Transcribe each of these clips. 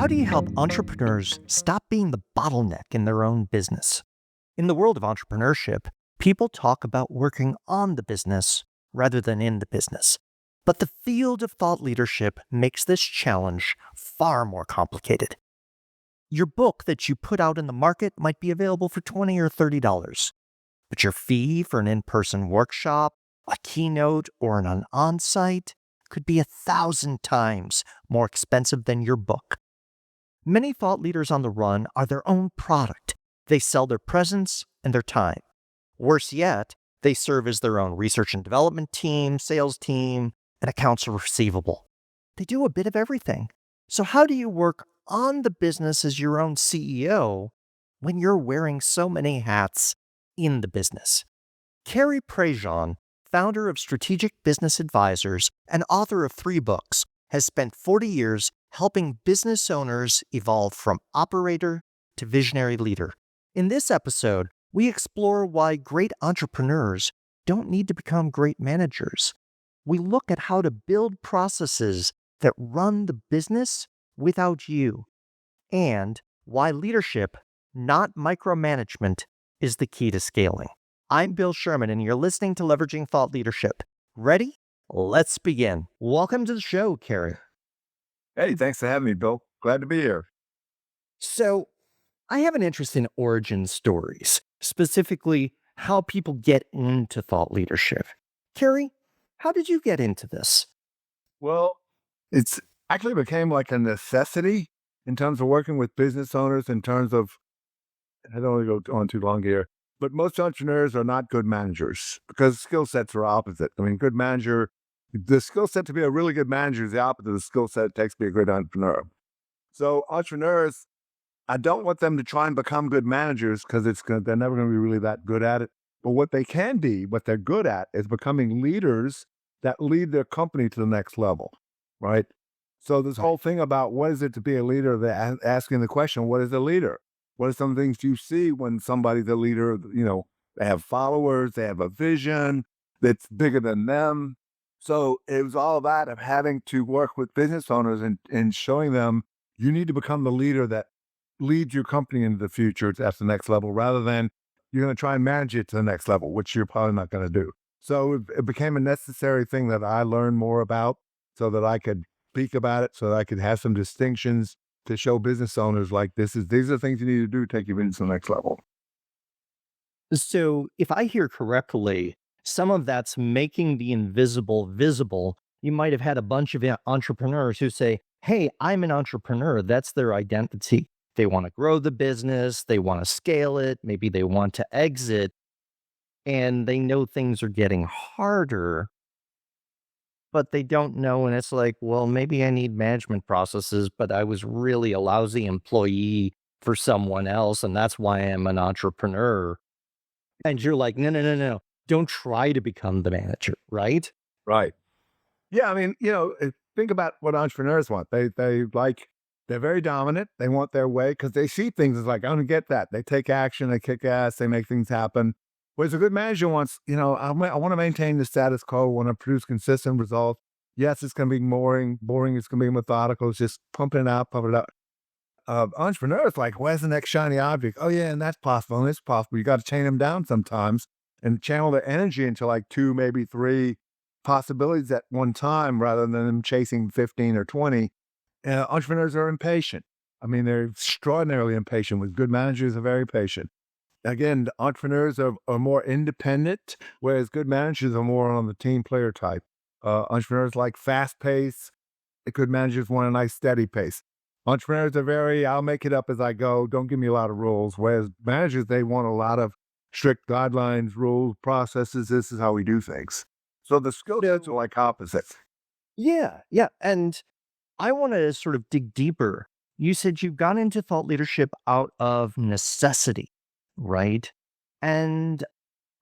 How do you help entrepreneurs stop being the bottleneck in their own business? In the world of entrepreneurship, people talk about working on the business rather than in the business. But the field of thought leadership makes this challenge far more complicated. Your book that you put out in the market might be available for $20 or $30, but your fee for an in-person workshop, a keynote, or an on-site could be 1,000 times more expensive than your book. Many thought leaders on the run are their own product. They sell their presence and their time. Worse yet, they serve as their own research and development team, sales team, and accounts receivable. They do a bit of everything. So how do you work on the business as your own CEO when you're wearing so many hats in the business? Cary Prejean, founder of Strategic Business Advisors and author of 3 books, has spent 40 years helping business owners evolve from operator to visionary leader. In this episode, we explore why great entrepreneurs don't need to become great managers. We look at how to build processes that run the business without you, and why leadership, not micromanagement, is the key to scaling. I'm Bill Sherman, and you're listening to Leveraging Thought Leadership. Ready? Let's begin. Welcome to the show, Cary. Hey, thanks for having me, Bill. Glad to be here. So, I have an interest in origin stories, specifically how people get into thought leadership. Cary, how did you get into this? Well, it's actually became like a necessity in terms of working with business owners, in terms of, I don't want to go on too long here, but most entrepreneurs are not good managers because skill sets are opposite. I mean, good manager, the skill set to be a really good manager is the opposite of the skill set it takes to be a great entrepreneur. So entrepreneurs, I don't want them to try and become good managers because they're never going to be really that good at it. But what they can be, what they're good at, is becoming leaders that lead their company to the next level, right? So this whole thing about what is it to be a leader, they're asking the question, what is a leader? What are some things you see when somebody's a leader? You know, they have followers, they have a vision that's bigger than them. So it was all about of having to work with business owners and showing them you need to become the leader that leads your company into the future at the next level, rather than you're going to try and manage it to the next level, which you're probably not going to do. So it became a necessary thing that I learned more about so that I could speak about it, so that I could have some distinctions to show business owners like these are the things you need to do to take your business to the next level. So, if I hear correctly, some of that's making the invisible visible. You might have had a bunch of entrepreneurs who say, "Hey, I'm an entrepreneur." That's their identity. They want to grow the business, they want to scale it, maybe they want to exit, and they know things are getting harder, but they don't know. And it's like, well, maybe I need management processes, but I was really a lousy employee for someone else, and that's why I'm an entrepreneur. And you're like, no, no, no, no. Don't try to become the manager, right? Right. Yeah, I mean, think about what entrepreneurs want. They're very dominant. They want their way because they see things as like, I don't get that. They take action, they kick ass, they make things happen. Whereas a good manager wants, I want to maintain the status quo, want to produce consistent results. Yes, it's going to be boring. Boring, it's going to be methodical. It's just pumping it out, pumping it out. Entrepreneurs like, where's the next shiny object? Oh yeah, and that's possible, and it's possible. You got to chain them down sometimes and channel their energy into like 2, maybe 3 possibilities at one time, rather than them chasing 15 or 20. Entrepreneurs are impatient. I mean, they're extraordinarily impatient. With good managers, are very patient. Again, the entrepreneurs are more independent, whereas good managers are more on the team player type. Entrepreneurs like fast pace. Good managers want a nice steady pace. Entrepreneurs are very, I'll make it up as I go. Don't give me a lot of rules. Whereas managers, they want a lot of strict guidelines, rules, processes. This is how we do things. So the skill sets are like opposites. Yeah, yeah. And I want to sort of dig deeper. You said you got into thought leadership out of necessity, right? And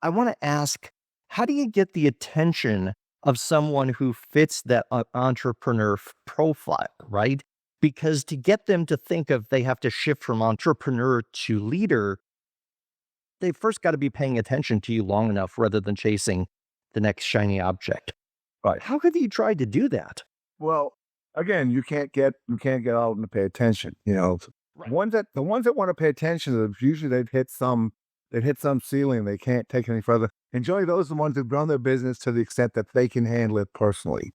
I want to ask, how do you get the attention of someone who fits that entrepreneur profile, right? Because to get them to think of they have to shift from entrepreneur to leader, they first got to be paying attention to you long enough rather than chasing the next shiny object. Right. How have you tried to do that? Well, again, you can't get all of them to pay attention. Right. The ones that want to pay attention, usually they've hit some ceiling. They can't take it any further. And generally, those are the ones who've grown their business to the extent that they can handle it personally.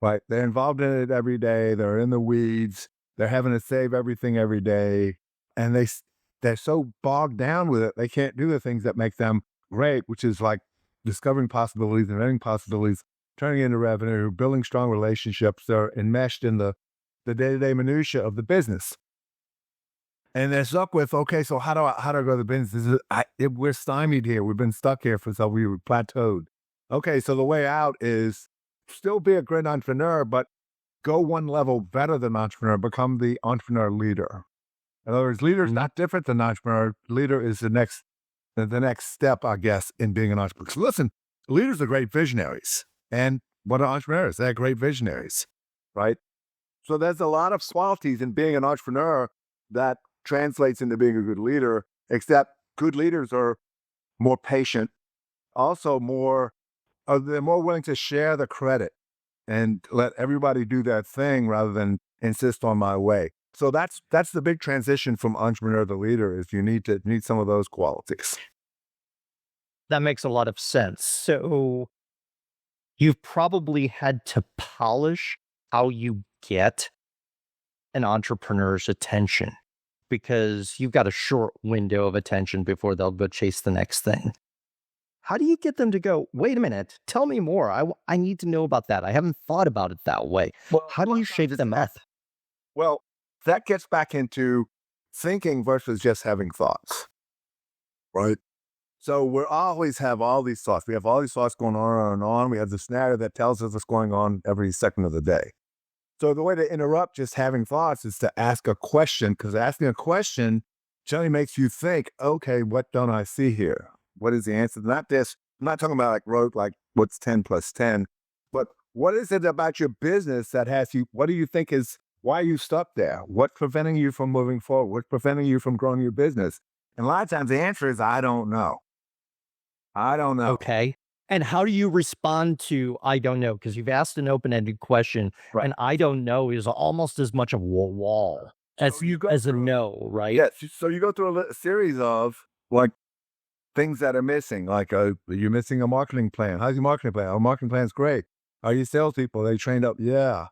Right? They're involved in it every day. They're in the weeds. They're having to save everything every day, and they're so bogged down with it, they can't do the things that make them great, which is like discovering possibilities, inventing possibilities, turning into revenue, building strong relationships. They're enmeshed in the day to day minutia of the business, and they're stuck with, okay, so how do I grow the business? We're stymied here. We've been stuck here for so we were plateaued. Okay, so the way out is still be a great entrepreneur, but go one level better than entrepreneur, become the entrepreneur leader. In other words, leader is not different than entrepreneur. Leader is the next step, I guess, in being an entrepreneur. So listen, leaders are great visionaries. And what are entrepreneurs? They're great visionaries, right? So there's a lot of qualities in being an entrepreneur that translates into being a good leader, except good leaders are more patient, also they're more willing to share the credit and let everybody do that thing rather than insist on my way. So that's the big transition from entrepreneur to leader is you need some of those qualities. That makes a lot of sense. So you've probably had to polish how you get an entrepreneur's attention because you've got a short window of attention before they'll go chase the next thing. How do you get them to go, wait a minute, tell me more? I need to know about that. I haven't thought about it that way. Well, How a do lot you of times shape it's them up? well, that gets back into thinking versus just having thoughts, right? So we always have all these thoughts. We have all these thoughts going on and on. We have this narrative that tells us what's going on every second of the day. So the way to interrupt just having thoughts is to ask a question, because asking a question generally makes you think, okay, what don't I see here? What is the answer? Not this, I'm not talking about like what's 10 plus 10, but what is it about your business that has you, what do you think is, why are you stuck there? What's preventing you from moving forward? What's preventing you from growing your business? And a lot of times the answer is, I don't know. I don't know. Okay. And how do you respond to I don't know? Because you've asked an open-ended question, Right. and I don't know is almost as much of a wall So you go as a through, no, right? yes. So you go through a series of like things that are missing, like you're missing a marketing plan. How's your marketing plan? Our marketing plan's great. Are you salespeople? They trained up? Yeah.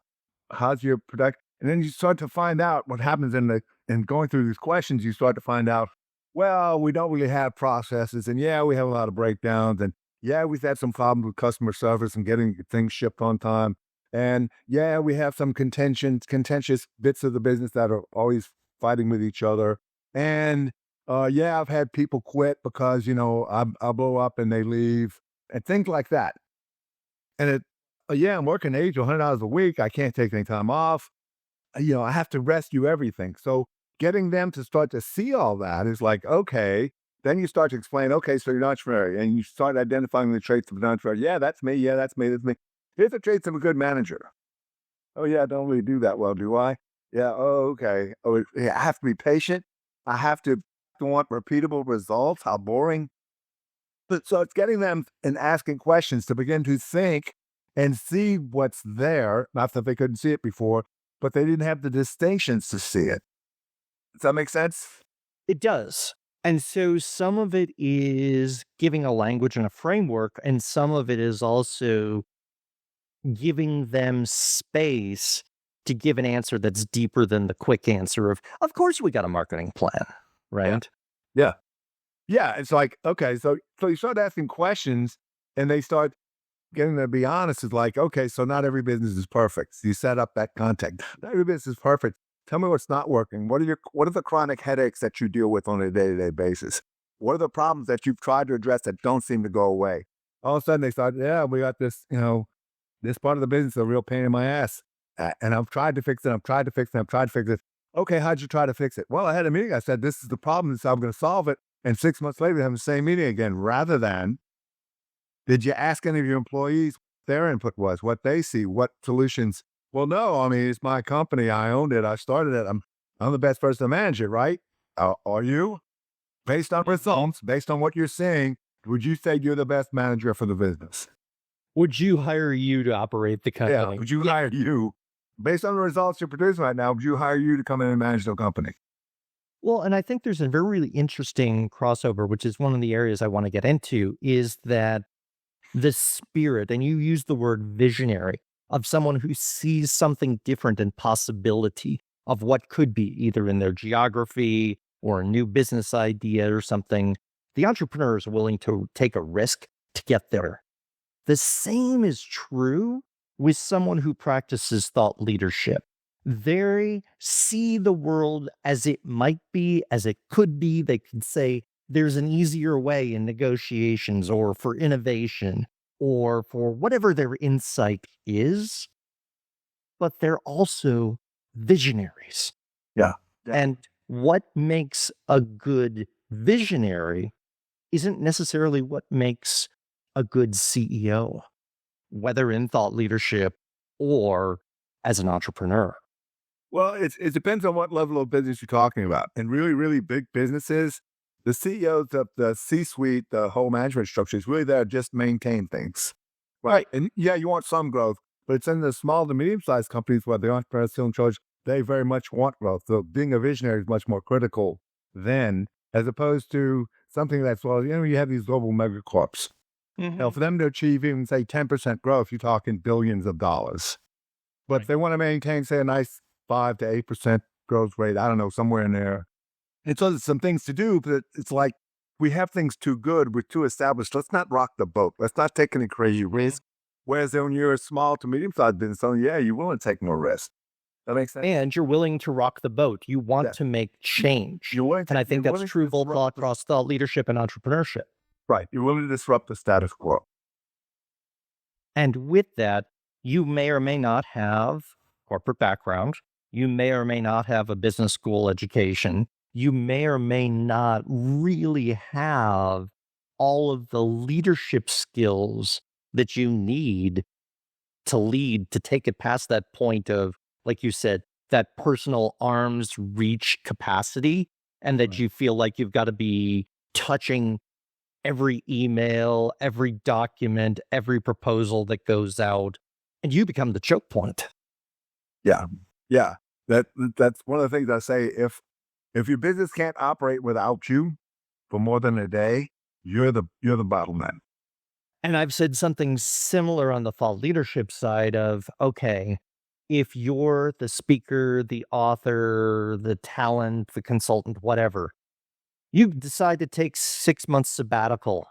How's your product? And then you start to find out what happens in going through these questions. You start to find out, well, we don't really have processes, and yeah, we have a lot of breakdowns, and yeah, we've had some problems with customer service and getting things shipped on time, and yeah, we have some contentious bits of the business that are always fighting with each other, and yeah, I've had people quit because I blow up and they leave and things like that. And yeah, I'm working 80 to $100 a week. I can't take any time off. I have to rescue everything. So getting them to start to see all that is like, okay, then you start to explain, okay, so you're an entrepreneur and you start identifying the traits of an entrepreneur. Yeah, that's me. Yeah, that's me. That's me. Here's the traits of a good manager. Oh, yeah, I don't really do that well, do I? Yeah. Oh, okay. Oh, yeah, I have to be patient. I have to want repeatable results. How boring. But so it's getting them and asking questions to begin to think and see what's there. Not that they couldn't see it before, but they didn't have the distinctions to see it. Does that make sense? It does. And so some of it is giving a language and a framework, and some of it is also giving them space to give an answer that's deeper than the quick answer of course we got a marketing plan, Yeah. right? Yeah. Yeah. It's like, okay, so you start asking questions and they start getting to be honest. Is like, okay, so not every business is perfect. So you set up that context. Not every business is perfect. Tell me what's not working. What are the chronic headaches that you deal with on a day-to-day basis? What are the problems that you've tried to address that don't seem to go away? All of a sudden they start, yeah, we got this, this part of the business is a real pain in my ass. And I've tried to fix it. I've tried to fix it. I've tried to fix it. Okay, how'd you try to fix it? Well, I had a meeting. I said, this is the problem. This is how I'm going to solve it. And 6 months later, we have the same meeting again, rather than, did you ask any of your employees what their input was, what they see, what solutions? Well, no, I mean, it's my company. I owned it. I started it. I'm the best person to manage it, right? Are you? Based on results, based on what you're seeing, would you say you're the best manager for the business? Would you hire you to operate the Yeah. company? Would you hire you based on the results you're producing right now, would you hire you to come in and manage the company? Well, and I think there's a very really interesting crossover, which is one of the areas I want to get into, is that the spirit, and you use the word visionary, of someone who sees something different and possibility of what could be either in their geography or a new business idea or something. The entrepreneur is willing to take a risk to get there. The same is true with someone who practices thought leadership. They see the world as it might be, as it could be. They could say there's an easier way in negotiations or for innovation or for whatever their insight is, but they're also visionaries. Yeah. Yeah. And what makes a good visionary isn't necessarily what makes a good CEO, whether in thought leadership or as an entrepreneur. Well, it depends on what level of business you're talking about. In really, really big businesses, the CEOs of the C-suite, the whole management structure is really there to just maintain things. Right. And yeah, you want some growth, but it's in the small to medium-sized companies where the entrepreneur is still in charge. They very much want growth. So being a visionary is much more critical then, as opposed to something that's, well, you have these global megacorps. Now, for them to achieve even, say, 10% growth, you're talking billions of dollars. But Right. if they want to maintain, say, a nice 5 to 8% growth rate, I don't know, somewhere in there. And so there's some things to do, but it's like we have things too good, we're too established. Let's not rock the boat. Let's not take any crazy risk. Whereas when you're a small to medium sized business owner, yeah, you're willing to take more risk. That makes sense. And you're willing to rock the boat. You want Yeah. to make change. You're willing And to, I think you're that's willing true to both disrupt across thought leadership and entrepreneurship. right. You're willing to disrupt the status quo. And with that, you may or may not have corporate background. You may or may not have a business school education. You may or may not really have all of the leadership skills that you need to lead, to take it past that point of, like you said, that personal arm's reach capacity, and that Right. you feel like you've got to be touching every email, every document, every proposal that goes out, and you become the choke point. Yeah. Yeah. That's one of the things I say. If your business can't operate without you for more than a day, you're the bottleneck. And I've said something similar on the thought leadership side of, okay, if you're the speaker, the author, the talent, the consultant, whatever, you decide to take 6 months sabbatical.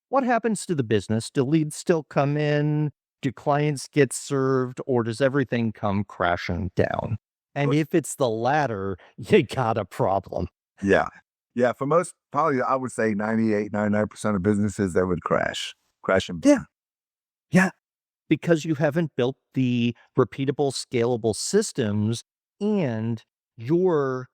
What happens to the business? Do leads still come in? Do clients get served? Or does everything come crashing down? And if it's the latter, you got a problem. Yeah. Yeah. For most, probably, I would say 98, 99% of businesses, they would crash and burn. Yeah. Yeah. Because you haven't built the repeatable, scalable systems and you're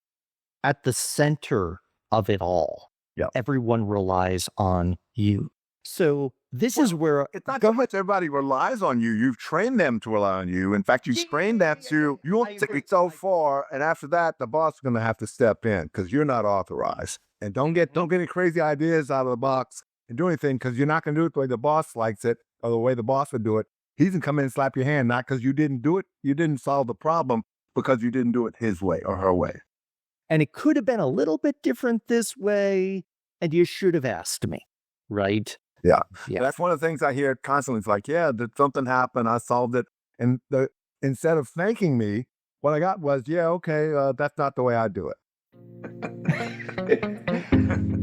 at the center of it all. Yeah. Everyone relies on you. So this is Well, where it's not so much everybody relies on you. You've trained them to rely on you. In fact, you've trained them to, you won't take it so far. And after that, the boss is going to have to step in because you're not authorized. And don't get any crazy ideas out of the box and do anything because you're not going to do it the way the boss likes it or the way the boss would do it. He's going to come in and slap your hand, not because you didn't do it. You didn't solve the problem because you didn't do it his way or her way. and it could have been a little bit different this way, and you should have asked me, right? Yeah. Yeah. That's one of the things I hear constantly. It's like, yeah, did something happen? I solved it. And instead of thanking me, what I got was, yeah, okay, that's not the way I do it.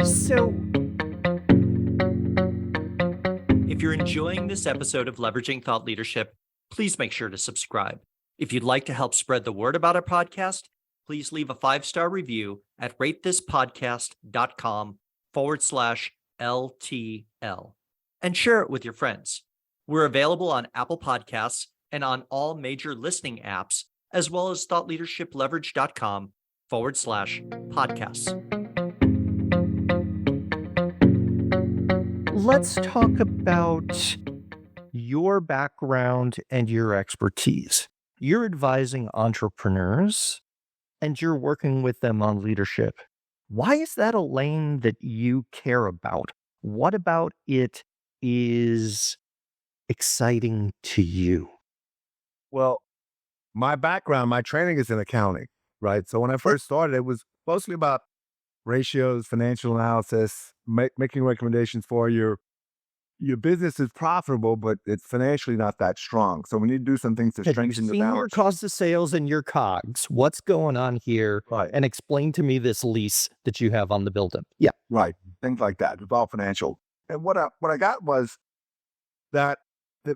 So, if you're enjoying this episode of Leveraging Thought Leadership, please make sure to subscribe. If you'd like to help spread the word about our podcast, please leave a 5-star review at ratethispodcast.com/LTL and share it with your friends. We're available on Apple Podcasts and on all major listening apps, as well as thoughtleadershipleverage.com/podcasts. Let's talk about your background and your expertise. You're advising entrepreneurs and you're working with them on leadership. Why is that a lane that you care about? What about it is exciting to you? Well, my background, my training is in accounting, right? So when I first started, it was mostly about ratios, financial analysis, making recommendations for your business is profitable, but it's financially not that strong. So we need to do some things to Have you strengthen the seen your balance sheet. cost of sales and your COGS? What's going on here? Right. And explain to me this lease that you have on the building. Yeah. Right. Things like that. It's all financial. And what I got was that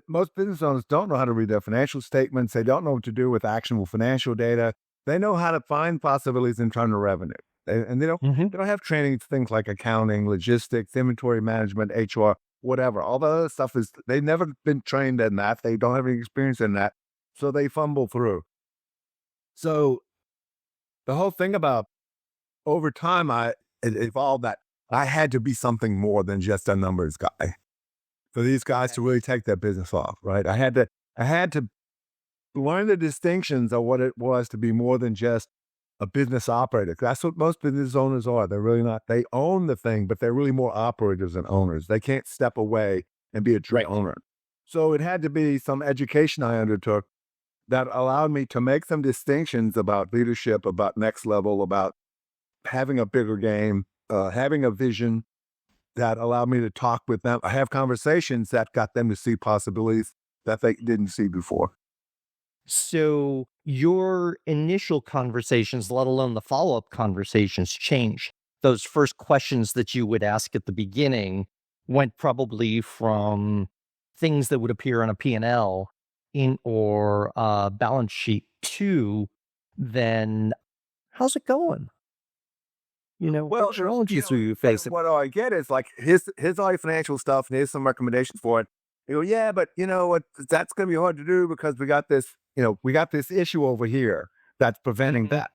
most business owners don't know how to read their financial statements. They don't know what to do with actionable financial data. They know how to find possibilities in terms of revenue. And Hmm. they don't have training for things like accounting, logistics, inventory management, HR, whatever. All the other stuff is they've never been trained in that. They don't have any experience in that. So they fumble through. So the whole thing about over time, it evolved that I had to be something more than just a numbers guy for these guys to really take their business off, right? I had to learn the distinctions of what it was to be more than just a business operator. That's what most business owners are. They're really not. They own the thing, but they're really more operators than owners. They can't step away and be a true Right. owner. So it had to be some education I undertook that allowed me to make some distinctions about leadership, about next level, about having a bigger game, having a vision that allowed me to talk with them. I have conversations that got them to see possibilities that they didn't see before. So your initial conversations, let alone the follow-up conversations, changed. Those first questions that you would ask at the beginning went probably from things that would appear on a P&L in or a balance sheet to then, how's it going? What Well, challenges are you facing? what I get is like his all your financial stuff, and here's some recommendations for it. You go, yeah, but you know what? That's going to be hard to do because we got this issue over here that's preventing Mhm. that.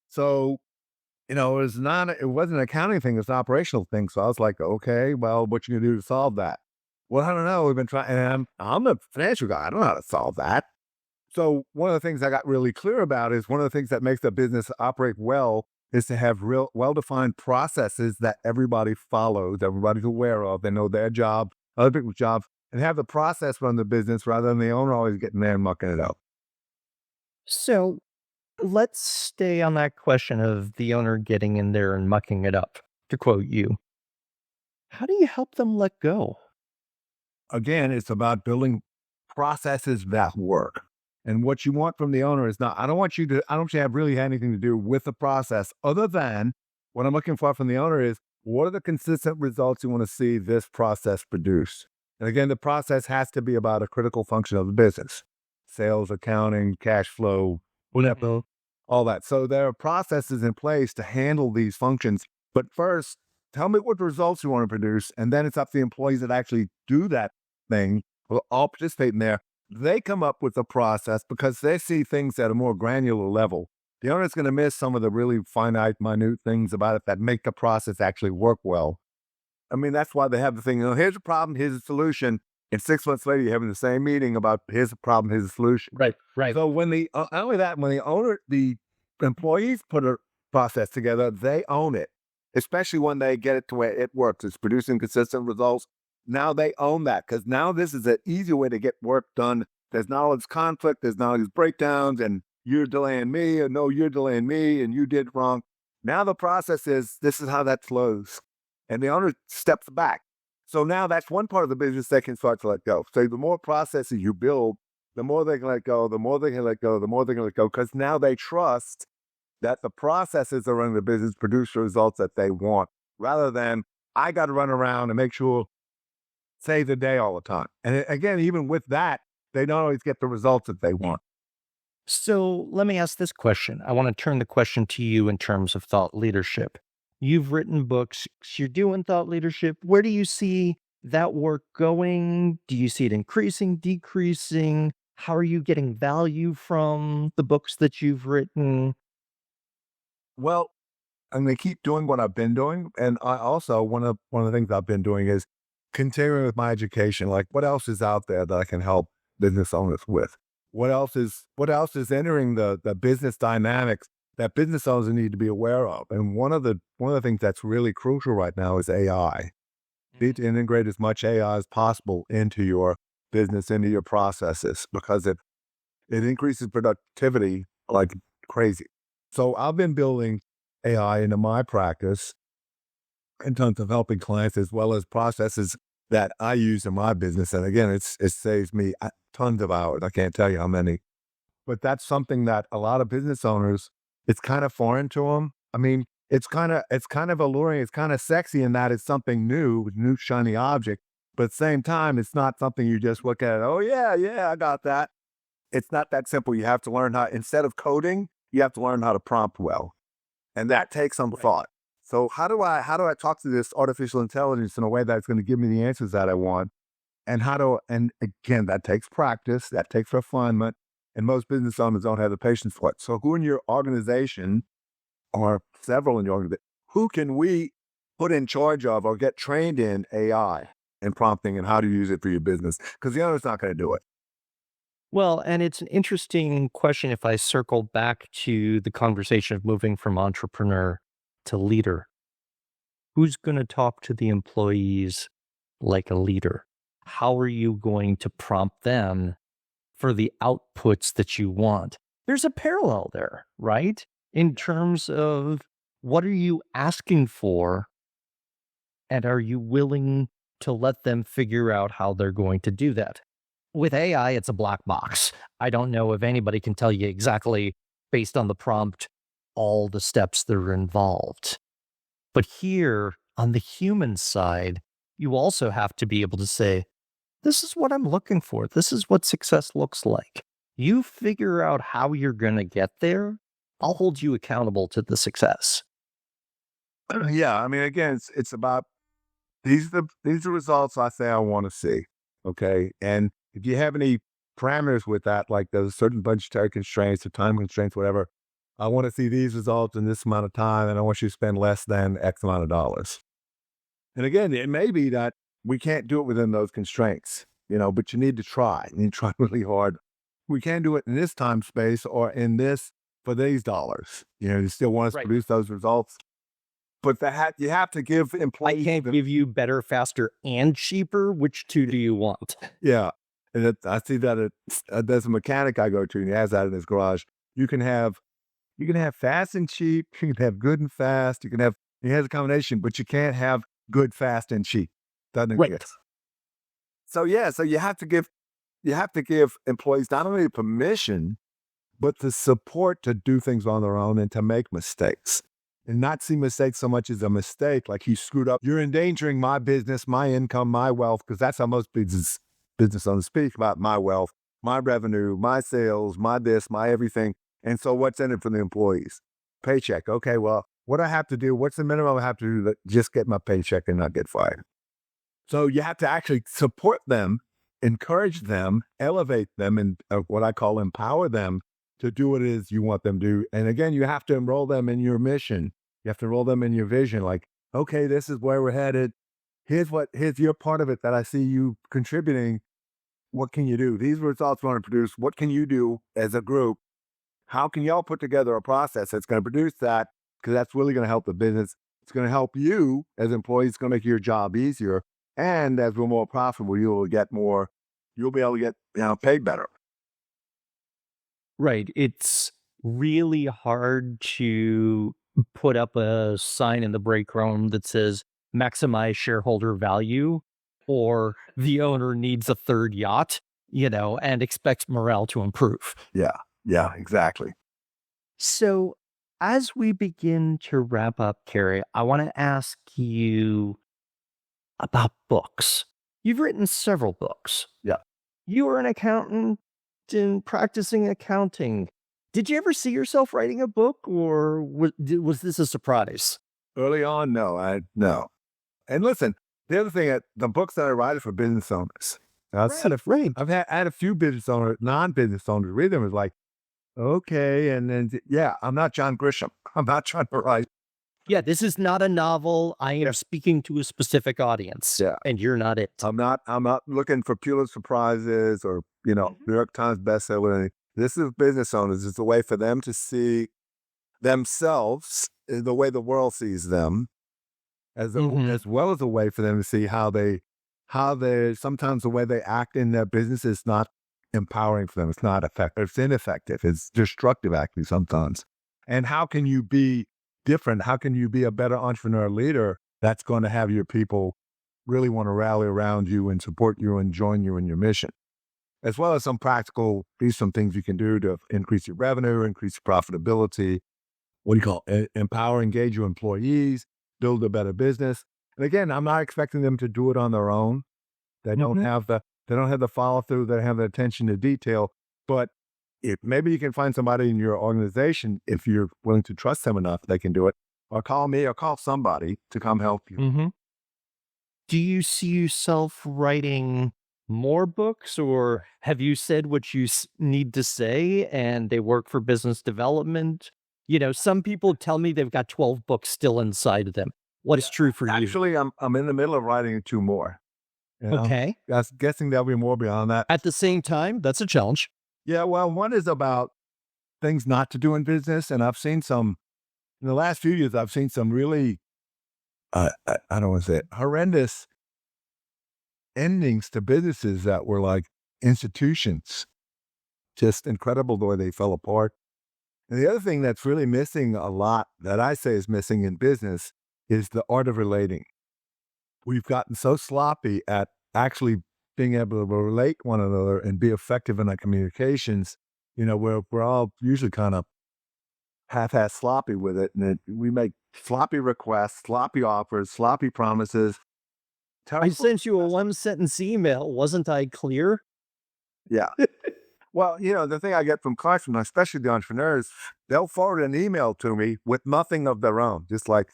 So it wasn't an accounting thing, it's an operational thing. So I was like, okay, well, what you gonna do to solve that? Well, I don't know. We've been trying, and I'm a financial guy. I don't know how to solve that. So one of the things I got really clear about is one of the things that makes a business operate well is to have real well-defined processes that everybody follows, everybody's aware of. They know their job, other people's jobs, and have the process run the business rather than the owner always getting there and mucking it up. So let's stay on that question of the owner getting in there and mucking it up, to quote you. How do you help them let go? Again, it's about building processes that work. And what you want from the owner is not, I don't want you to have really anything to do with the process other than what I'm looking for from the owner is what are the consistent results you want to see this process produce? And again, the process has to be about a critical function of the business sales, accounting, cash flow, whatever, all that. So there are processes in place to handle these functions. But first, tell me what results you want to produce. And then it's up to the employees that actually do that thing will all participate in there. They come up with a process because they see things at a more granular level. The owner's going to miss some of the really finite, minute things about it that make the process actually work well. I mean, that's why they have the thing, here's a problem, here's a solution. And 6 months later, you're having the same meeting about here's a problem, here's a solution. Right, right. So not only that, when the employees put a process together, they own it, especially when they get it to where it works. It's producing consistent results. Now they own that because now this is an easy way to get work done. There's not all this conflict. There's not all these breakdowns and you're delaying me or no, you're delaying me and you did wrong. Now the process is this is how that flows. And the owner steps back. So now that's one part of the business they can start to let go. So the more processes you build, the more they can let go, the more they can let go, the more they can let go, because now they trust that the processes that run the business produce the results that they want, rather than I got to run around and make sure save the day all the time. And again, even with that, they don't always get the results that they want. So let me ask this question. I want to turn the question to you in terms of thought leadership. You've written books, you're doing thought leadership. Where do you see that work going? Do you see it increasing, decreasing? How are you getting value from the books that you've written? Well, I'm going to keep doing what I've been doing, and I also one of the things I've been doing is continuing with my education. Like, what else is out there that I can help business owners with? What else is entering the business dynamics that business owners need to be aware of? And one of the things that's really crucial right now is AI. Need to integrate as much AI as possible into your business, into your processes, because It increases productivity like crazy. So I've been building AI into my practice in terms of helping clients as well as processes that I use in my business. And again, it saves me tons of hours. I can't tell you how many. But that's something that a lot of business owners, it's kind of foreign to them. I mean, it's kind of alluring. It's kind of sexy in that it's something new shiny object. But at the same time, it's not something you just look at. Oh yeah, I got that. It's not that simple. You have to learn how, instead of coding, you have to learn how to prompt well, and that takes some Right. thought. So how do I talk to this artificial intelligence in a way that's going to give me the answers that I want? And again, that takes practice, that takes refinement, and most business owners don't have the patience for it. So who in your organization, or several in your organization, who can we put in charge of or get trained in AI and prompting and how to use it for your business? Because the owner's not going to do it. Well, and it's an interesting question if I circle back to the conversation of moving from entrepreneur to leader. Who's going to talk to the employees like a leader? How are you going to prompt them for the outputs that you want? There's a parallel there, right? In terms of what are you asking for, and are you willing to let them figure out how they're going to do that? With AI, it's a black box. I don't know if anybody can tell you exactly, based on the prompt, all the steps that are involved. But here on the human side, you also have to be able to say, this is what I'm looking for. This is what success looks like. You figure out how you're going to get there. I'll hold you accountable to the success. Yeah, I mean, again, it's about these are results I say I want to see. Okay. And if you have any parameters with that, like those certain budgetary constraints or time constraints, whatever, I want to see these results in this amount of time, and I want you to spend less than X amount of dollars. And again, it may be that we can't do it within those constraints, but you need to try. You need to try really hard. We can't do it in this time space or in this for these dollars. You still want us to Right. produce those results, but you have to give I employees can't give you better, faster, and cheaper. Which two do you want? yeah, and I see that there's a mechanic I go to, and he has that in his garage. You can have you can have fast and cheap. You can have good and fast. He has a combination, but you can't have good, fast, and cheap. Doesn't Right. exist. So yeah, so you have to give employees not only permission, but the support to do things on their own and to make mistakes. And not see mistakes so much as a mistake, like you screwed up. You're endangering my business, my income, my wealth, because that's how most business owners speak about my wealth, my revenue, my sales, my this, my everything. And so what's in it for the employees? Paycheck. Okay, well, what do I have to do? What's the minimum I have to do to just get my paycheck and not get fired? So you have to actually support them, encourage them, elevate them, and what I call empower them to do what it is you want them to do. And again, you have to enroll them in your mission. You have to enroll them in your vision. Like, okay, this is where we're headed. Here's your part of it that I see you contributing. What can you do? These results we want to produce. What can you do as a group? How can y'all put together a process that's going to produce that? Because that's really going to help the business. It's going to help you as employees. It's going to make your job easier. And as we're more profitable, you'll be able to get paid better. Right. It's really hard to put up a sign in the break room that says maximize shareholder value or the owner needs a third yacht, and expects morale to improve. Yeah. Yeah, exactly. So, as we begin to wrap up, Carrie, I want to ask you about books. You've written several books. Yeah. You were an accountant and practicing accounting. Did you ever see yourself writing a book, or was this a surprise? Early on, no. And listen, the other thing, the books that I write are for business owners. Right, right. I had a few business owners, non-business owners read them. It's like, okay. And then, yeah, I'm not John Grisham. I'm not trying to write. Yeah, this is not a novel. I am Yeah. speaking to a specific audience, Yeah. and you're not it. I'm not looking for Pulitzer Prizes or, Mhm. New York Times bestseller. This is business owners. It's a way for them to see themselves the way the world sees them, Mhm. as well as a way for them to see how they sometimes the way they act in their business is not empowering for them. It's not effective. It's ineffective. It's destructive, actually, sometimes. And how can you be different? How can you be a better entrepreneur leader that's going to have your people really want to rally around you and support you and join you in your mission? As well as some practical, these some things you can do to increase your revenue, increase your profitability. What do you call it? Empower, engage your employees, build a better business. And again, I'm not expecting them to do it on their own. They don't have the follow through. They don't have the attention to detail. But if maybe you can find somebody in your organization, if you're willing to trust them enough, they can do it. Or call me, or call somebody to come help you. Mm-hmm. Do you see yourself writing more books, or have you said what you need to say and they work for business development? Some people tell me they've got 12 books still inside of them. What is true for you? Actually, I'm in the middle of writing 2 more. You know, Okay. guessing there'll be more beyond that. At the same time, that's a challenge. Yeah, well, one is about things not to do in business, and I've seen some in the last few years. I've seen some really, I don't want to say it, horrendous endings to businesses that were like institutions. Just incredible the way they fell apart. And the other thing that's really missing a lot, that I say is missing in business, is the art of relating. We've gotten so sloppy at actually being able to relate one another and be effective in our communications. We're all usually kind of half-ass sloppy with it, and we make sloppy requests, sloppy offers, sloppy promises. I Terrible. sent you a one-sentence email. Wasn't I clear? Yeah. Well, the thing I get from clients, especially the entrepreneurs, they'll forward an email to me with nothing of their own, just like,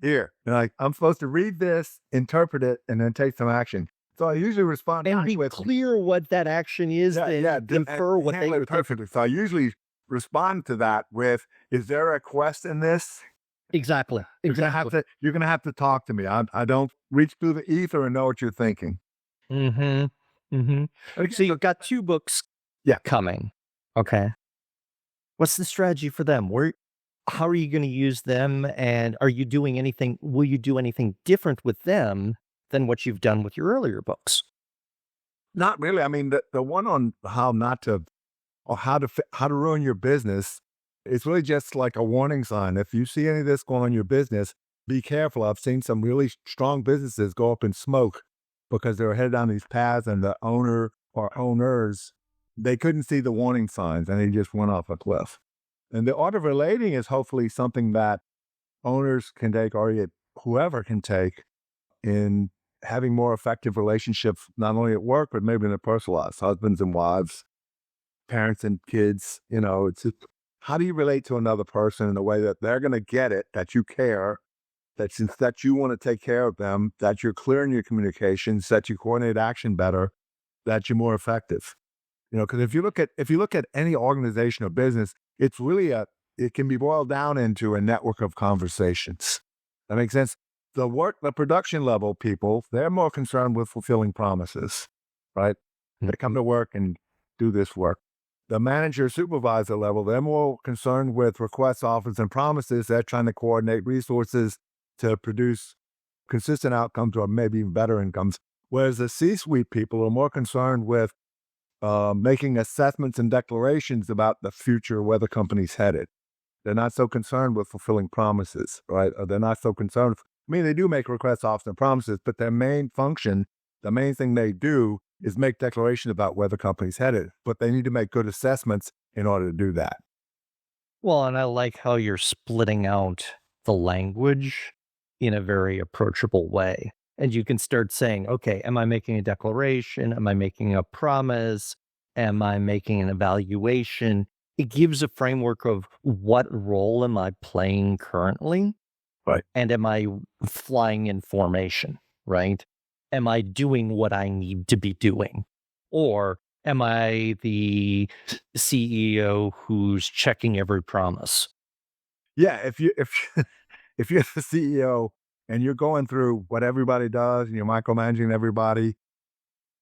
here. And I'm supposed to read this, interpret it, and then take some action. So I usually respond And be with clear what that action is, then infer what they handle it would think. perfectly. So I usually respond to that with, is there a quest in this? Exactly. You're gonna have to talk to me. I don't reach through the ether and know what you're thinking. Mhm. Mhm. So you've got 2 books Yeah. coming. Okay. What's the strategy for them? How are you gonna use them, and will you do anything different with them than what you've done with your earlier books? Not really. I mean, the one on how not to, or how to ruin your business, it's really just like a warning sign. If you see any of this going on in your business, be careful. I've seen some really strong businesses go up in smoke because they were headed down these paths, and the owner or owners, they couldn't see the warning signs, and they just went off a cliff. And the art of relating is hopefully something that owners can take, or whoever can take, in having more effective relationships, not only at work, but maybe in their personal lives, husbands and wives, parents and kids. It's just, how do you relate to another person in a way that they're going to get it, that you care, that you want to take care of them, that you're clear in your communications, that you coordinate action better, that you're more effective. Because if you look at any organization or business, it's really it can be boiled down into a network of conversations. That makes sense. The production level people, they're more concerned with fulfilling promises, right? They come to work and do this work. The manager supervisor level, they're more concerned with requests, offers, and promises. They're trying to coordinate resources to produce consistent outcomes, or maybe even better incomes. Whereas the C-suite people are more concerned with making assessments and declarations about the future, where the company's headed. They're not so concerned with fulfilling promises, right? Or they're not so concerned. They do make requests, offers, and promises, but their main function, the main thing they do, is make declarations about where the company's headed. But they need to make good assessments in order to do that. Well, and I like how you're splitting out the language in a very approachable way. And you can start saying, okay, am I making a declaration? Am I making a promise? Am I making an evaluation? It gives a framework of what role am I playing currently? Right. And am I flying in formation, right? Am I doing what I need to be doing? Or am I the CEO who's checking every promise? Yeah, if you're the CEO and you're going through what everybody does and you're micromanaging everybody,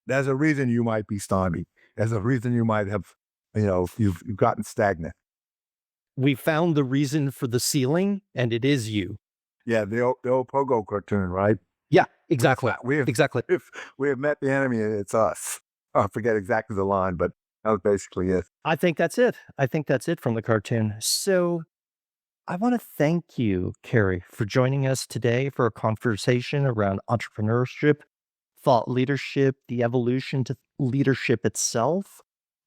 there's a reason you might be stymied. There's a reason you might have, you've gotten stagnant. We found the reason for the ceiling, and it is you. Yeah, the old Pogo cartoon, right? Yeah, exactly. We have Exactly. if we have met the enemy, it's us. I forget exactly the line, but That was basically it. I think that's it. I think that's it from the cartoon. So I want to thank you, Cary, for joining us today for a conversation around entrepreneurship, thought leadership, the evolution to leadership itself,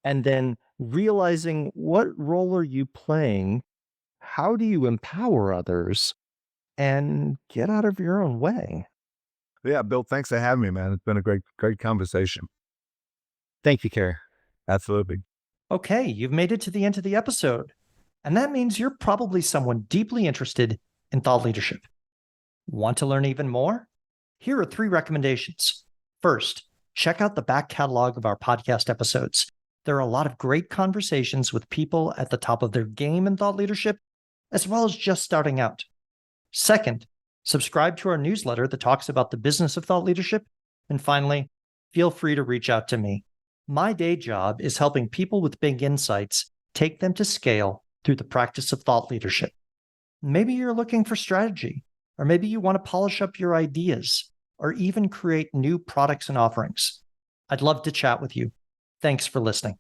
and then realizing what role are you playing? How do you empower others and get out of your own way? Yeah, Bill, thanks for having me, man. It's been a great conversation. Thank you, Cary. Absolutely. Okay, you've made it to the end of the episode. And that means you're probably someone deeply interested in thought leadership. Want to learn even more? Here are 3 recommendations. First, check out the back catalog of our podcast episodes. There are a lot of great conversations with people at the top of their game in thought leadership, as well as just starting out. Second, subscribe to our newsletter that talks about the business of thought leadership. And finally, feel free to reach out to me. My day job is helping people with big insights take them to scale through the practice of thought leadership. Maybe you're looking for strategy, or maybe you want to polish up your ideas, or even create new products and offerings. I'd love to chat with you. Thanks for listening.